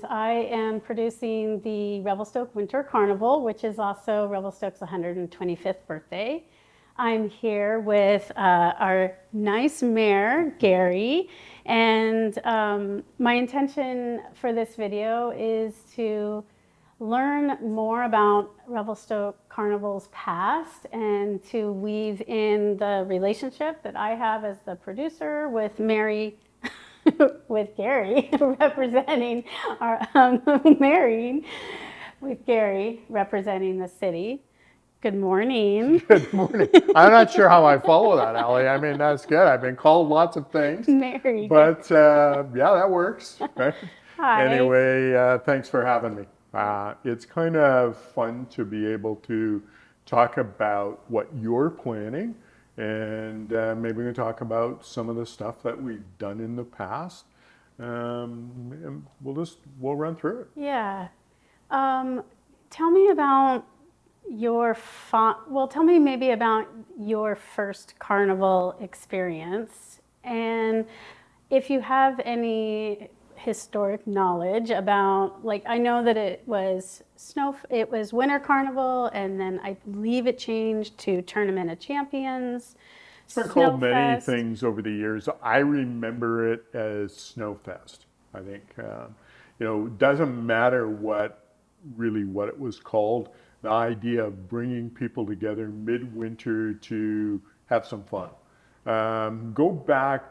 I am producing the Revelstoke Winter Carnival, which is also Revelstoke's 125th birthday. I'm here with our nice mayor, Gary, and my intention for this video is to learn more about Revelstoke Carnival's past and to weave in the relationship that I have as the producer with Mary, with Gary representing our married with Gary representing the city. Good morning. Good morning. I'm not sure how I follow that, Allie. I mean, that's good. I've been called lots of things. Married. But yeah, that works. Right? Hi. Anyway, thanks for having me. It's kind of fun to be able to talk about what you're planning, and maybe we can talk about some of the stuff that we've done in the past. And we'll run through it. Yeah. Tell me about tell me maybe about your first carnival experience, and if you have any historic knowledge about, like, I know that it was Winter Carnival, and then I believe it changed to Tournament of Champions. It's been called many things over the years. I remember it as Snowfest. I think, it doesn't matter what it was called. The idea of bringing people together midwinter to have some fun. Go back,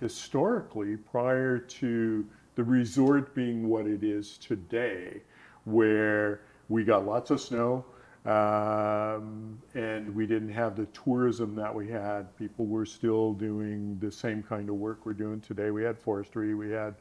historically, prior to the resort being what it is today, where we got lots of snow, and we didn't have the tourism that we had. People were still doing the same kind of work we're doing today. We had forestry, we had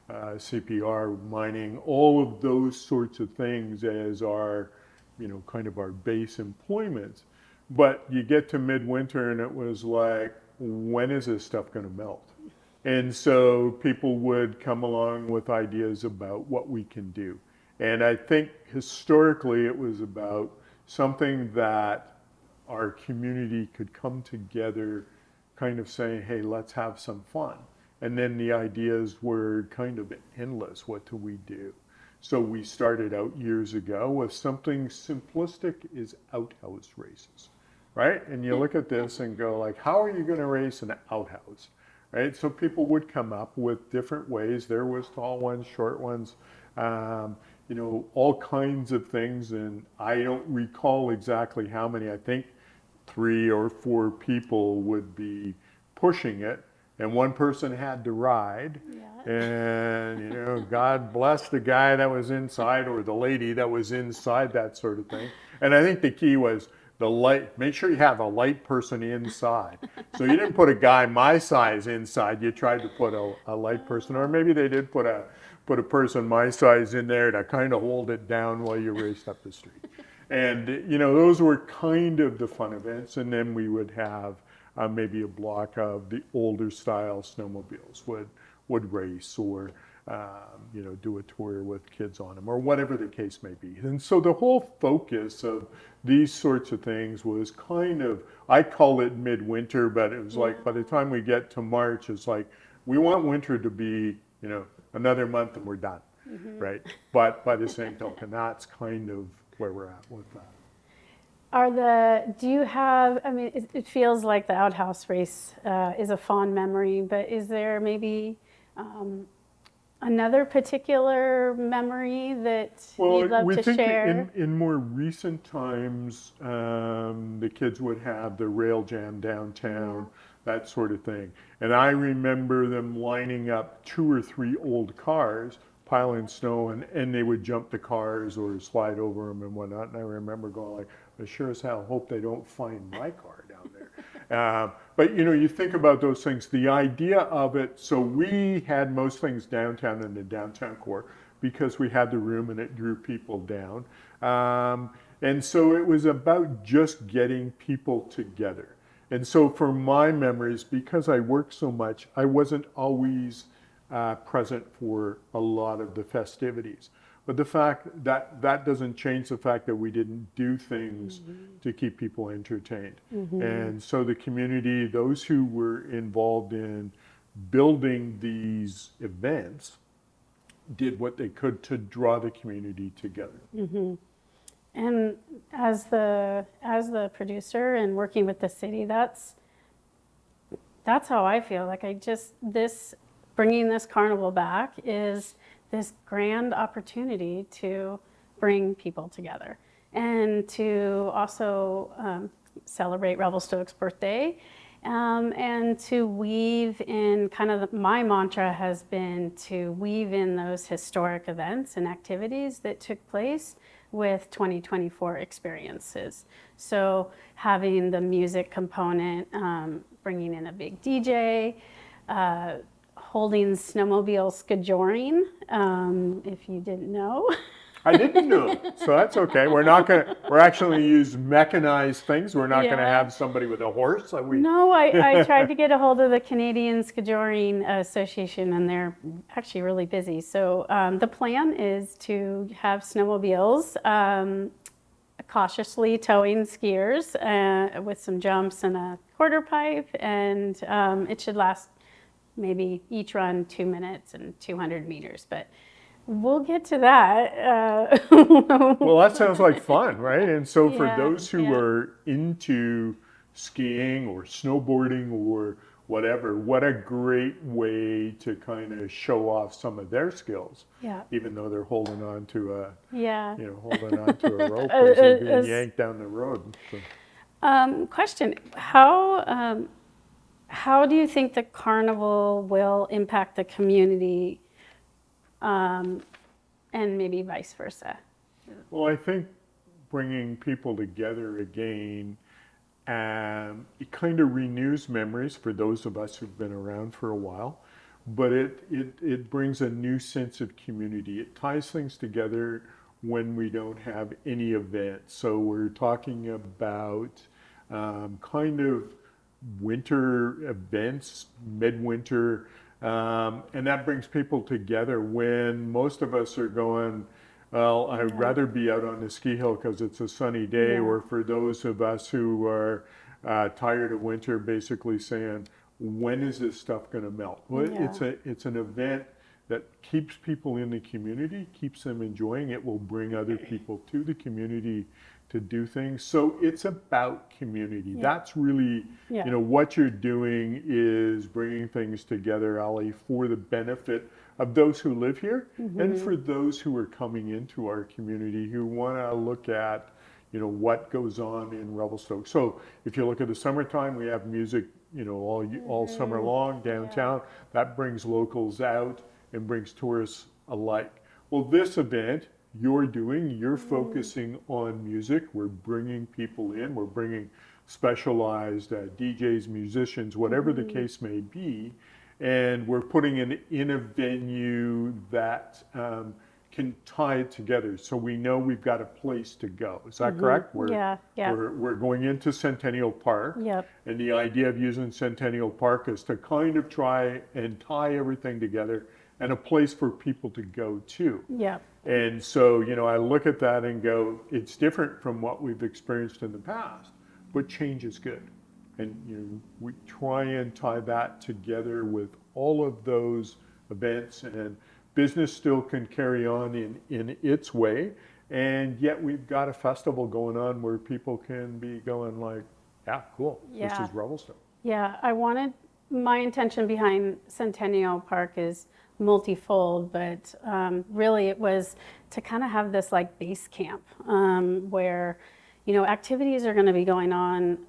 CPR, mining, all of those sorts of things as our, kind of our base employments. But you get to midwinter and it was like, when is this stuff going to melt? And so people would come along with ideas about what we can do. And I think historically it was about something that our community could come together, kind of saying, hey, let's have some fun. And then the ideas were kind of endless. What do we do? So we started out years ago with something simplistic is outhouse races, right? And you look at this and go like, how are you going to race an outhouse, right? So people would come up with different ways. There was tall ones, short ones, all kinds of things. And I don't recall exactly how many. I think 3 or 4 people would be pushing it. And one person had to ride, yeah. And God bless the guy that was inside or the lady that was inside, that sort of thing. And I think the key was the light. Make sure you have a light person inside. So you didn't put a guy my size inside. You tried to put a light person, or maybe they did put a person my size in there to kind of hold it down while you raced up the street. And those were kind of the fun events. And then we would have maybe a block of the older style snowmobiles would race, or do a tour with kids on them, or whatever the case may be. And so the whole focus of these sorts of things was kind of, I call it midwinter, but it was like by the time we get to March, it's like we want winter to be another month and we're done, right? But by the same token, that's kind of where we're at with that. Do you have, I mean, it feels like the outhouse race is a fond memory, but is there maybe another particular memory that you'd love to share? Well, we think in more recent times, the kids would have the rail jam downtown, that sort of thing. And I remember them lining up 2 or 3 old cars, piling snow, and they would jump the cars or slide over them and whatnot. And I remember going like, I sure as hell hope they don't find my car down there. But you think about those things, the idea of it. So we had most things downtown in the downtown core because we had the room and it drew people down. And so it was about just getting people together. And so for my memories, because I worked so much, I wasn't always present for a lot of the festivities. But the fact that doesn't change the fact that we didn't do things to keep people entertained. And so the community, those who were involved in building these events, did what they could to draw the community together. And as the producer and working with the city, that's how I feel. Like bringing this carnival back is this grand opportunity to bring people together and to also celebrate Revelstoke's birthday, and to weave in my mantra has been to weave in those historic events and activities that took place with 2024 experiences. So having the music component, bringing in a big DJ, holding snowmobile skijoring, if you didn't know. I didn't know, so that's okay. We're actually going to use mechanized things. We're not going to have somebody with a horse. No, I tried to get a hold of the Canadian Skijoring Association, and they're actually really busy. So the plan is to have snowmobiles cautiously towing skiers with some jumps and a quarter pipe, and it should last maybe each run 2 minutes and 200 meters, but we'll get to that. Well, that sounds like fun, right? And so for those who are into skiing or snowboarding or whatever, what a great way to kind of show off some of their skills. Yeah. Even though they're holding on to a rope as they're being yanked down the road. So. Question: How do you think the carnival will impact the community, and maybe vice versa? Well, I think bringing people together again, it kind of renews memories for those of us who've been around for a while, but it brings a new sense of community. It ties things together when we don't have any events. So we're talking about kind of winter events, midwinter, and that brings people together when most of us are going, well, I'd rather be out on the ski hill because it's a sunny day, or for those of us who are tired of winter, basically saying, when is this stuff going to melt? Well, it's an event that keeps people in the community, keeps them enjoying it, will bring other people to the community to do things. So it's about community. That's really, what you're doing is bringing things together, Allie, for the benefit of those who live here and for those who are coming into our community who want to look at, what goes on in Revelstoke. So if you look at the summertime, we have music, all summer long downtown. That brings locals out and brings tourists alike. Well, this event, you're focusing on music. We're bringing people in. We're bringing specialized DJs, musicians, whatever the case may be. And we're putting it in a venue that can tie it together. So we know we've got a place to go. Is that correct? We're going into Centennial Park. Yep. And the idea of using Centennial Park is to kind of try and tie everything together and a place for people to go to. Yeah. And so, I look at that and go, it's different from what we've experienced in the past, but change is good. And we try and tie that together with all of those events, and business still can carry on in its way. And yet we've got a festival going on where people can be going like, yeah, cool. This is Revelstoke. Yeah, my intention behind Centennial Park is multifold, but really it was to kind of have this like base camp where activities are going to be going on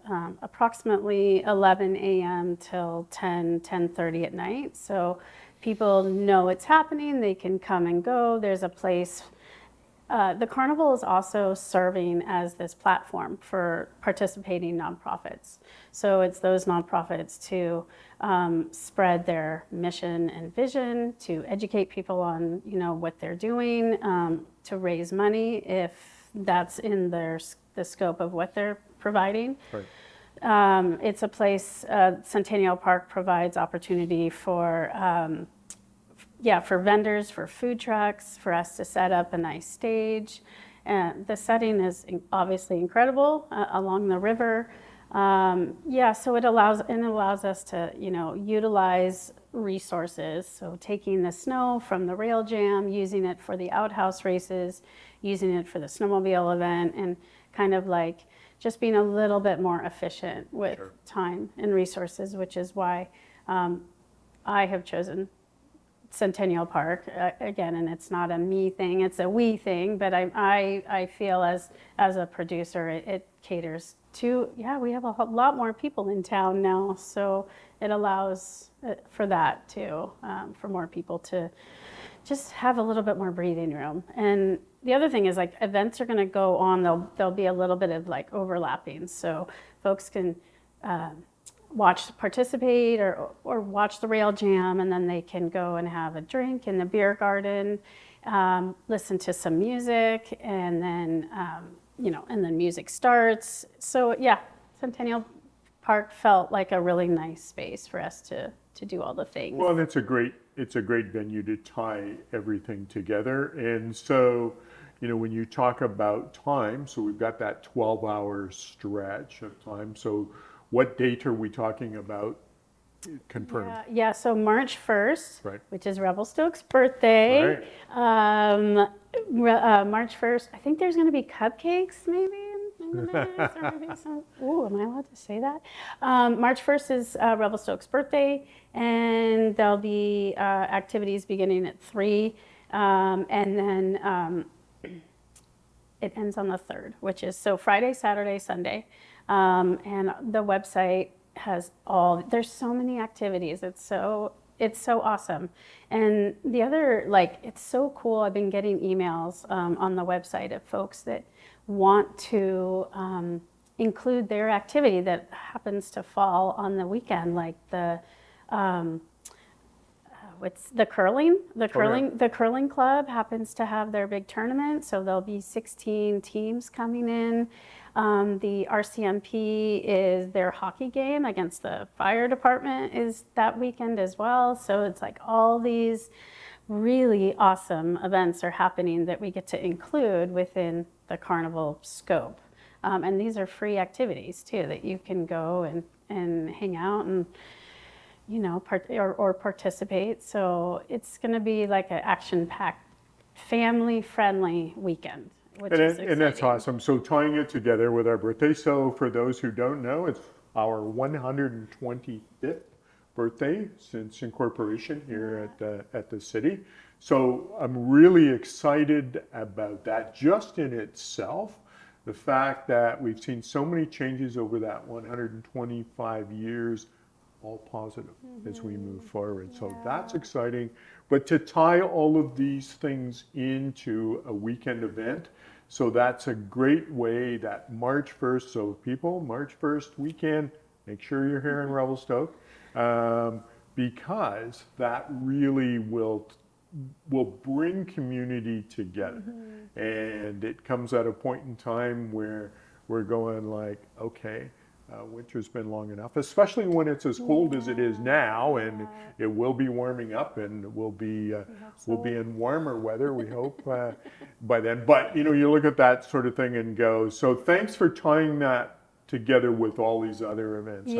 approximately 11 a.m. till 10:30 at night. So people know it's happening, they can come and go. There's a place. The carnival is also serving as this platform for participating nonprofits. So it's those nonprofits to spread their mission and vision, to educate people on what they're doing, to raise money if that's in the scope of what they're providing. Right. It's a place, Centennial Park provides opportunity for vendors, for food trucks, for us to set up a nice stage. And the setting is obviously incredible along the river. So it allows us to, utilize resources. So taking the snow from the rail jam, using it for the outhouse races, using it for the snowmobile event, and kind of like just being a little bit more efficient with time and resources, which is why I have chosen Centennial Park again, and it's not a me thing, it's a we thing, but I feel as a producer, it caters to, we have a lot more people in town now, so it allows for that too, for more people to just have a little bit more breathing room. And the other thing is, like, events are going to go on, there'll be a little bit of like overlapping, so folks can participate or watch the rail jam, and then they can go and have a drink in the beer garden, listen to some music, and then and then music starts. So Centennial Park felt like a really nice space for us to do all the things. Well, and it's a great venue to tie everything together. And so, when you talk about time, so we've got that 12-hour stretch of time. So what date are we talking about? Confirmed. Yeah, so March 1st, right, which is Revelstoke's birthday. Right. March 1st, I think there's going to be cupcakes maybe in the mix, or maybe some. Ooh, am I allowed to say that? March 1st is Revelstoke's birthday, and there'll be activities beginning at 3, and then it ends on the 3rd, which is so Friday, Saturday, Sunday. And the website has there's so many activities. It's so awesome. And the other, it's so cool. I've been getting emails on the website of folks that want to include their activity that happens to fall on the weekend, like the curling. The curling club happens to have their big tournament, so there'll be 16 teams coming in. The RCMP is their hockey game against the fire department is that weekend as well. So it's like all these really awesome events are happening that we get to include within the carnival scope. And these are free activities too, that you can go and hang out and or participate. So it's going to be like an action-packed, family-friendly weekend. And that's awesome. So tying it together with our birthday. So for those who don't know, it's our 125th birthday since incorporation here at the city. So I'm really excited about that just in itself. The fact that we've seen so many changes over that 125 years, all positive as we move forward. So that's exciting. But to tie all of these things into a weekend event, so that's a great way that March 1st, so people, March 1st weekend, make sure you're here in Revelstoke, because that really will bring community together. And it comes at a point in time where we're going like, okay, winter's been long enough, especially when it's as cold as it is now, and it will be warming up, and we'll be in warmer weather, we hope, by then. But you look at that sort of thing and go, so thanks for tying that together with all these other events.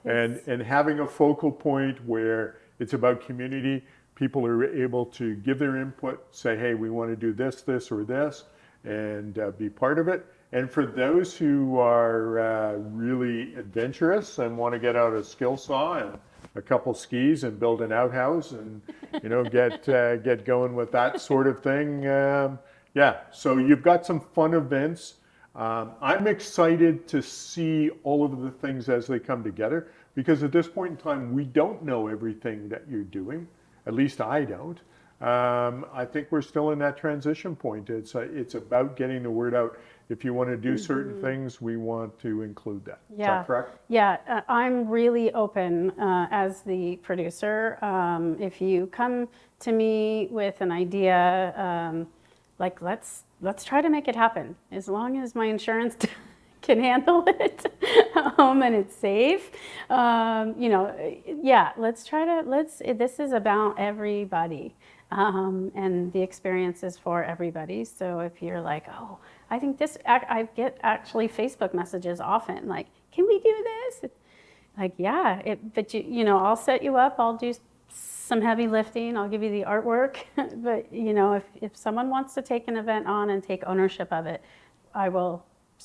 And having a focal point where it's about community. People are able to give their input, say, hey, we want to do this, or this, and be part of it. And for those who are really adventurous and want to get out a skill saw and a couple skis and build an outhouse and get going with that sort of thing, so you've got some fun events. I'm excited to see all of the things as they come together, because at this point in time we don't know everything that you're doing. At least I don't. I think we're still in that transition point. It's about getting the word out. If you want to do certain things, we want to include that. Is that correct? Yeah, I'm really open as the producer. If you come to me with an idea, let's try to make it happen. As long as my insurance can handle it, and it's safe. This is about everybody. And the experience is for everybody. So if you're like, oh, I think this, I get actually Facebook messages often, like, can we do this? like, yeah, but I'll set you up. I'll do some heavy lifting. I'll give you the artwork. But, if someone wants to take an event on and take ownership of it,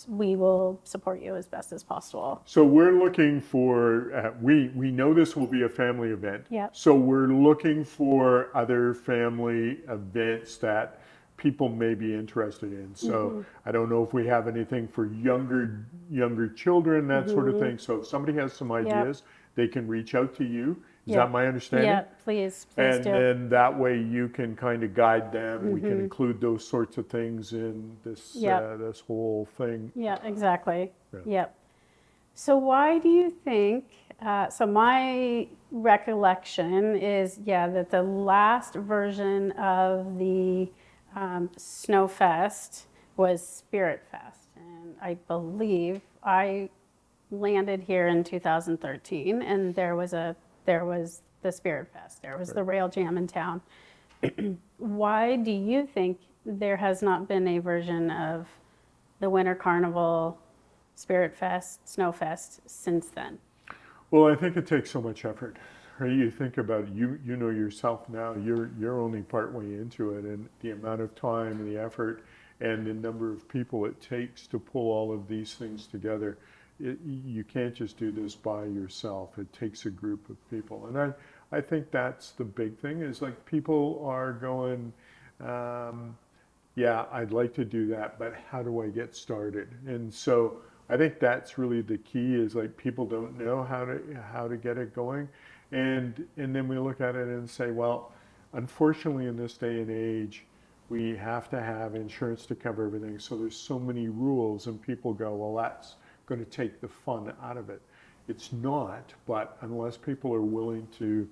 we will support you as best as possible. So we're looking for, we know this will be a family event. Yep. So we're looking for other family events that people may be interested in. So I don't know if we have anything for younger children, that sort of thing. So if somebody has some ideas, they can reach out to you. Is that my understanding? Yeah, please And do. then that way you can kind of guide them. We can include those sorts of things in this this whole thing. Yeah, exactly. Yeah. Yep. So why do you think, so my recollection is, that the last version of the Snowfest was Spirit Fest. And I believe I landed here in 2013 and there was the Spirit Fest. There was the Rail Jam in town. Why do you think there has not been a version of the Winter Carnival, Spirit Fest, Snowfest since then? Well, I think it takes so much effort. Right? You think about it, you know yourself now, you're only partway into it, and the amount of time and the effort and the number of people it takes to pull all of these things together. You can't just do this by yourself. It takes a group of people. And I think that's the big thing, is like people are going, yeah, I'd like to do that, but how do I get started? And so I think that's really the key, is like people don't know how to get it going. And then we look at it and say, well, unfortunately in this day and age, we have to have insurance to cover everything. So there's so many rules, and people go, well, that's going to take the fun out of it. It's not, but unless people are willing to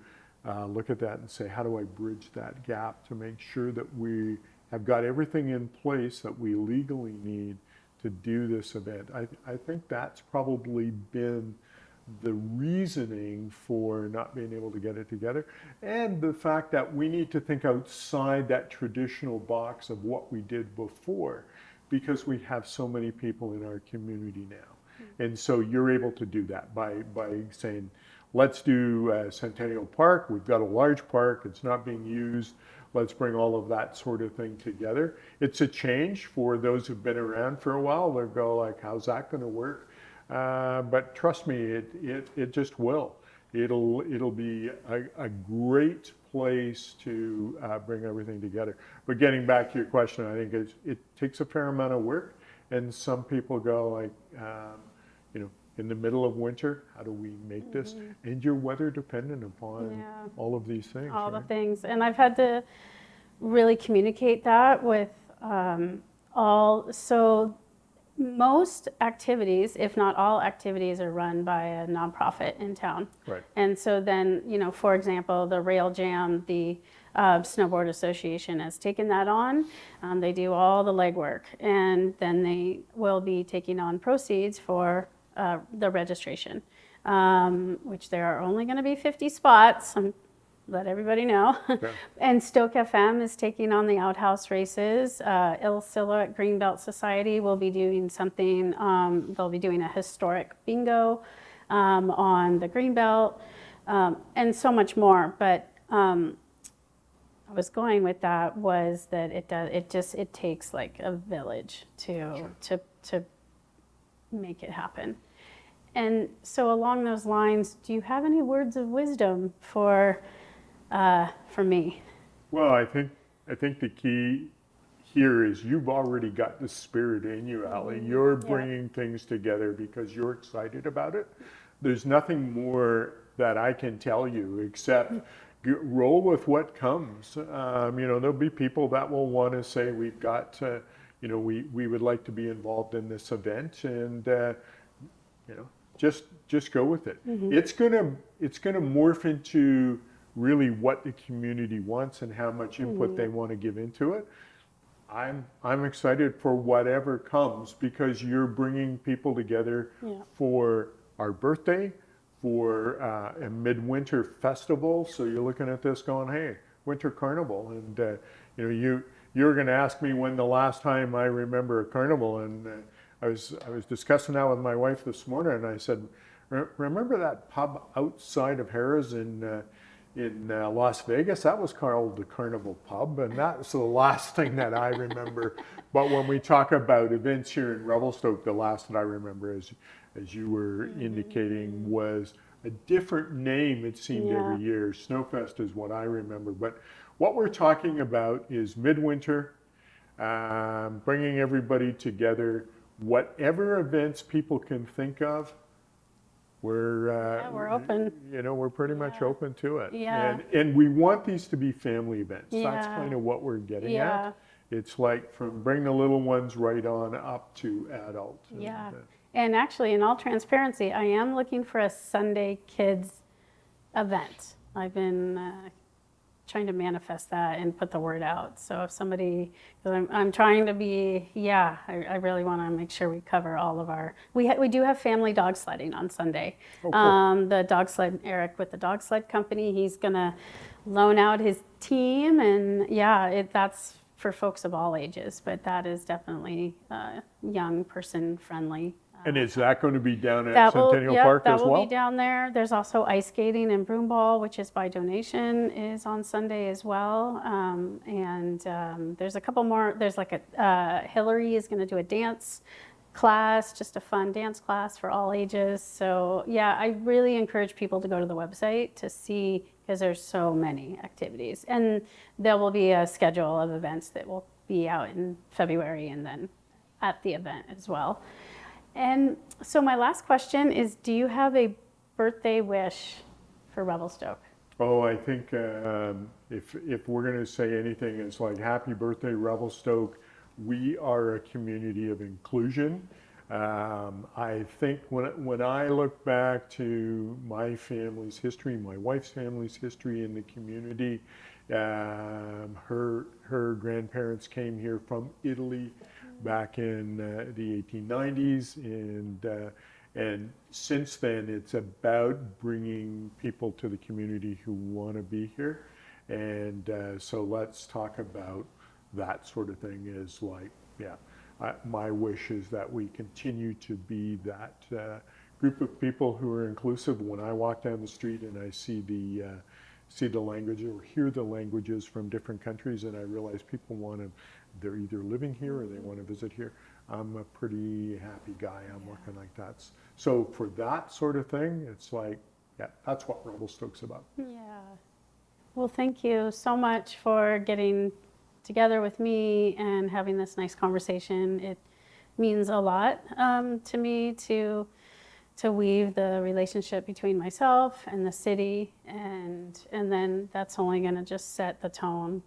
look at that and say, how do I bridge that gap to make sure that we have got everything in place that we legally need to do this event? I think that's probably been the reasoning for not being able to get it together, and the fact that we need to think outside that traditional box of what we did before, because we have so many people in our community now. And so you're able to do that by saying, let's do Centennial Park. We've got a large park. It's not being used. Let's bring all of that sort of thing together. It's a change for those who've been around for a while. They'll go like, how's that going to work? But trust me, it just will. It'll be a great place to bring everything together. But getting back to your question, I think it takes a fair amount of work. And some people go like, in the middle of winter, how do we make this? And you're weather dependent upon all of these things. All the things. And I've had to really communicate that with so most activities, if not all activities, are run by a nonprofit in town. Right. And so then, for example, the Rail Jam, the Snowboard Association has taken that on. They do all the legwork, and then they will be taking on proceeds for the registration, which there are only going to be 50 spots. Let everybody know. Okay. And Stoke FM is taking on the outhouse races. Il Silhouette Greenbelt Society will be doing something. They'll be doing a historic bingo on the Greenbelt, and so much more. But I was going with that was that it takes like a village to make it happen. And so along those lines, do you have any words of wisdom for me? Well, I think the key here is you've already got the spirit in you, Allie. You're bringing things together because you're excited about it. There's nothing more that I can tell you except roll with what comes. There'll be people that will want to say, we've got to, we would like to be involved in this event, and just go with it. Mm-hmm. It's gonna morph into really what the community wants and how much input they want to give into it. I'm excited for whatever comes, because you're bringing people together for our birthday, for a midwinter festival. So you're looking at this going, hey, Winter Carnival, and you're going to ask me when the last time I remember a carnival, and I was discussing that with my wife this morning, and I said, remember that pub outside of Harrah's in Las Vegas? That was called the Carnival Pub, and that's the last thing that I remember. But when we talk about events here in Revelstoke, the last that I remember, as you were indicating, was a different name, it seemed, every year. Snowfest is what I remember. But what we're talking about is midwinter, bringing everybody together, whatever events people can think of. We're open. You know, we're pretty much open to it. Yeah. And we want these to be family events. That's Yeah. kind of what we're getting Yeah. at. It's like from bring the little ones right on up to adult. Yeah. And actually, in all transparency, I am looking for a Sunday kids event. I've been trying to manifest that and put the word out. So if somebody, because I'm trying to be, I really want to make sure we cover all of our, we do have family dog sledding on Sunday. Oh, cool. The dog sled, Eric with the dog sled company, he's going to loan out his team, and that's for folks of all ages, but that is definitely young person friendly. And is that going to be down at Centennial Park as well? That will be down there. There's also ice skating and broom ball, which is by donation, is on Sunday as well. There's a couple more. There's like Hillary is going to do a dance class, just a fun dance class for all ages. So I really encourage people to go to the website to see, because there's so many activities. And there will be a schedule of events that will be out in February and then at the event as well. And so my last question is, do you have a birthday wish for Revelstoke? Oh, I think if we're going to say anything, it's like happy birthday, Revelstoke. We are a community of inclusion. I think when I look back to my family's history, my wife's family's history in the community, her grandparents came here from Italy back in the 1890s, and since then it's about bringing people to the community who want to be here, and so let's talk about that sort of thing. Is like, my wish is that we continue to be that group of people who are inclusive. When I walk down the street and I see the language or hear the languages from different countries, and I realize people they're either living here or they want to visit here, I'm a pretty happy guy. I'm working like that. So for that sort of thing, it's like, that's what Revelstoke's about. Yeah. Well, thank you so much for getting together with me and having this nice conversation. It means a lot to me to weave the relationship between myself and the city, and then that's only going to just set the tone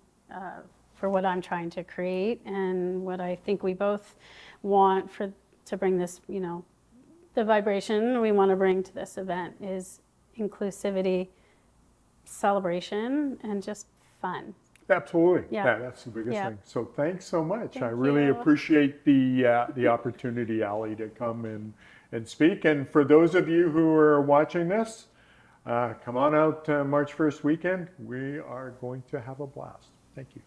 for what I'm trying to create, and what I think we both want to bring this, the vibration we want to bring to this event is inclusivity, celebration, and just fun. Absolutely. Yeah. That's the biggest thing. So thanks so much. I Thank really you. appreciate the opportunity, Allie, to come and speak. And for those of you who are watching this, come on out March 1st weekend. We are going to have a blast. Thank you.